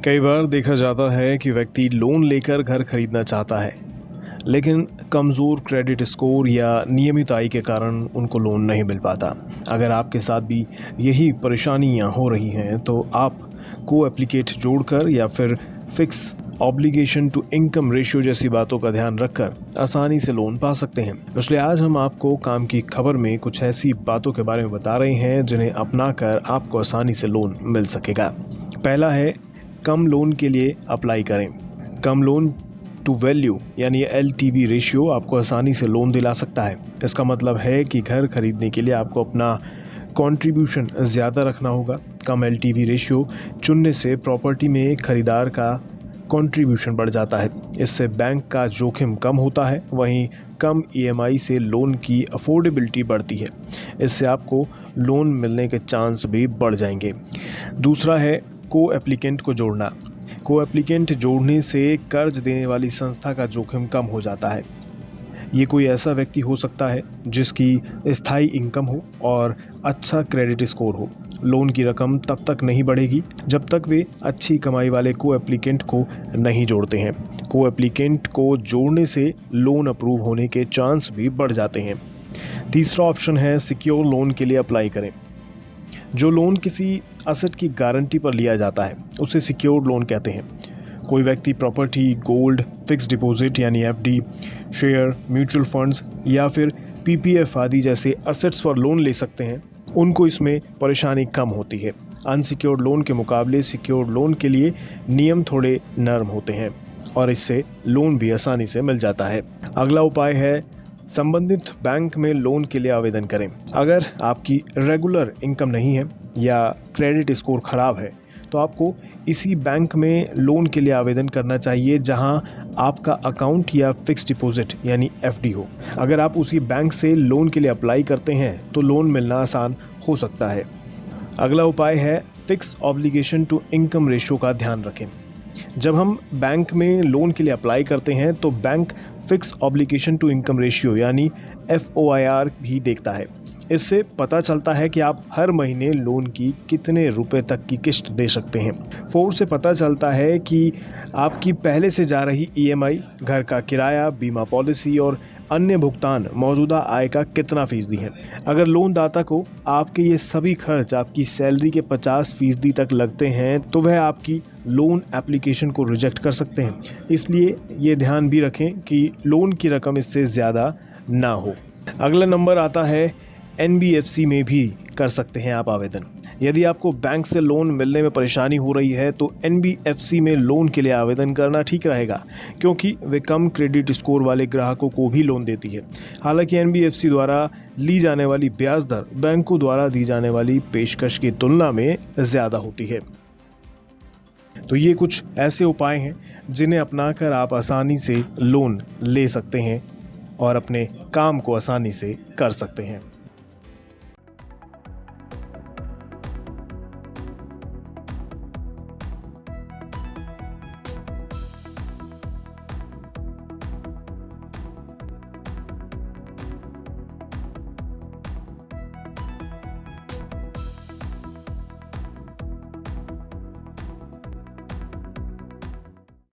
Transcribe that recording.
कई बार देखा जाता है कि व्यक्ति लोन लेकर घर खरीदना चाहता है, लेकिन कमज़ोर क्रेडिट स्कोर या नियमित आय के कारण उनको लोन नहीं मिल पाता। अगर आपके साथ भी यही परेशानियां हो रही हैं, तो आप को एप्लीकेट जोड़कर या फिर fixed obligation to income ratio जैसी बातों का ध्यान रखकर आसानी से लोन पा सकते हैं। इसलिए आज हम आपको काम की खबर में कुछ ऐसी बातों के बारे में बता रहे हैं जिन्हें अपनाकर आपको आसानी से लोन मिल सकेगा। पहला है, कम लोन के लिए अप्लाई करें। कम लोन टू वैल्यू यानी LTV रेशियो आपको आसानी से लोन दिला सकता है। इसका मतलब है कि घर खरीदने के लिए आपको अपना कंट्रीब्यूशन ज़्यादा रखना होगा। कम LTV रेशियो चुनने से प्रॉपर्टी में खरीदार का कंट्रीब्यूशन बढ़ जाता है। इससे बैंक का जोखिम कम होता है, वहीं कम EMI से लोन की अफोर्डेबिलिटी बढ़ती है। इससे आपको लोन मिलने के चांस भी बढ़ जाएंगे। दूसरा है, को एप्लीकेंट को जोड़ना। को एप्लीकेंट जोड़ने से कर्ज देने वाली संस्था का जोखिम कम हो जाता है। ये कोई ऐसा व्यक्ति हो सकता है जिसकी स्थायी इनकम हो और अच्छा क्रेडिट स्कोर हो। लोन की रकम तब तक नहीं बढ़ेगी जब तक वे अच्छी कमाई वाले को एप्लीकेंट को नहीं जोड़ते हैं। को एप्लीकेंट को जोड़ने से लोन अप्रूव होने के चांस भी बढ़ जाते हैं। तीसरा ऑप्शन है, सिक्योर लोन के लिए अप्लाई करें। जो लोन किसी असेट की गारंटी पर लिया जाता है उसे सिक्योर्ड लोन कहते हैं। कोई व्यक्ति प्रॉपर्टी, गोल्ड, फिक्स डिपॉजिट यानी FD, शेयर, म्यूचुअल फंड्स या फिर PPF आदि जैसे असेट्स पर लोन ले सकते हैं। उनको इसमें परेशानी कम होती है। अनसिक्योर्ड लोन के मुकाबले सिक्योर्ड लोन के लिए नियम थोड़े नरम होते हैं और इससे लोन भी आसानी से मिल जाता है। अगला उपाय है, संबंधित बैंक में लोन के लिए आवेदन करें। अगर आपकी रेगुलर इनकम नहीं है या क्रेडिट स्कोर खराब है, तो आपको इसी बैंक में लोन के लिए आवेदन करना चाहिए जहां आपका अकाउंट या फिक्स डिपॉजिट यानी FD हो। अगर आप उसी बैंक से लोन के लिए अप्लाई करते हैं तो लोन मिलना आसान हो सकता है। अगला उपाय है, fixed obligation to income ratio का ध्यान रखें। जब हम बैंक में लोन के लिए अप्लाई करते हैं तो bank fixed obligation to income ratio यानी FOIR भी देखता है। इससे पता चलता है कि आप हर महीने लोन की कितने रुपए तक की किस्त दे सकते हैं। 4 से पता चलता है कि आपकी पहले से जा रही EMI, घर का किराया, बीमा पॉलिसी और अन्य भुगतान मौजूदा आय का कितना फीसदी है। अगर लोन दाता को आपके ये सभी खर्च आपकी सैलरी के 50% तक लगते हैं तो वह आपकी लोन एप्लीकेशन को रिजेक्ट कर सकते हैं। इसलिए ये ध्यान भी रखें कि लोन की रकम इससे ज़्यादा ना हो। अगला नंबर आता है, NBFC में भी कर सकते हैं आप आवेदन। यदि आपको बैंक से लोन मिलने में परेशानी हो रही है तो NBFC में लोन के लिए आवेदन करना ठीक रहेगा, क्योंकि वे कम क्रेडिट स्कोर वाले ग्राहकों को भी लोन देती है। हालांकि NBFC द्वारा ली जाने वाली ब्याज दर बैंकों द्वारा दी जाने वाली पेशकश की तुलना में ज़्यादा होती है। तो ये कुछ ऐसे उपाय हैं जिन्हें अपनाकर आप आसानी से लोन ले सकते हैं और अपने काम को आसानी से कर सकते हैं।